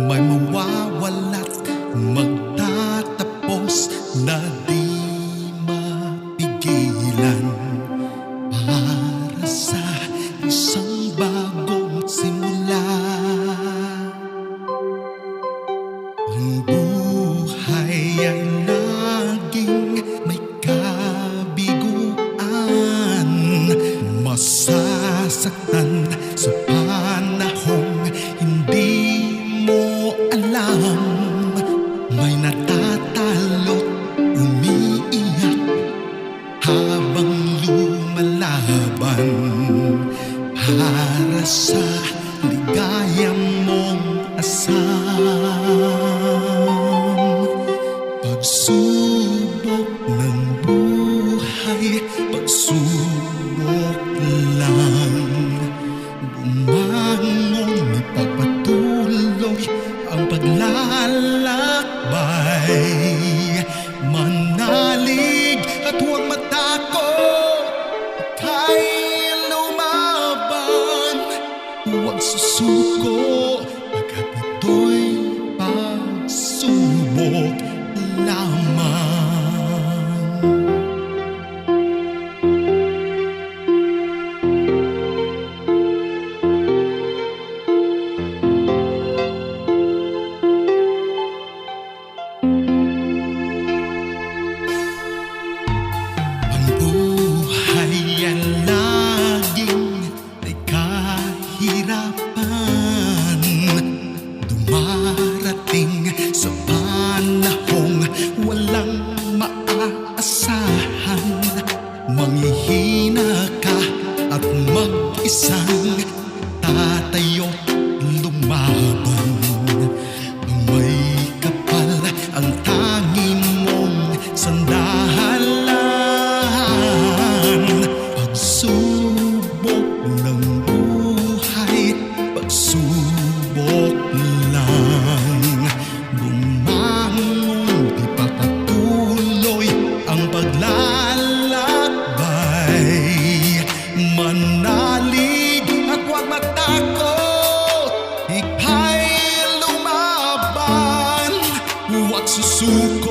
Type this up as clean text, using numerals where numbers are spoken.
May mawawala't magtatapos na di mapigilan para sa isang bagong simula. Ang buhay ay laging may kabiguan, masasaktan sa panahong hindi mo alam. May natatalot, umiiyak habang lumalaban para sa ligaya mong asam. Pagsubok ng buhay, pagsubok lang. Bumangon, ipagpatuloy ang paglalakbay. Manalig at huwag matakot, kay lumaban. Huwag susuko, pagkat ito'y pagsubok lamang. Ang buhay ay laging may kahirapan, dumarating sa panahong walang maaasahan. Manghihina ka at mag-isang tatayo't lumaban. May kapal ang tanging mong sandalan. Pagsubok ng buhay, pagsubok lang. Bumangon, ipapatuloy ang paglalakbay. Manalig at huwag matakot, ika'y lumaban. Huwag susuko,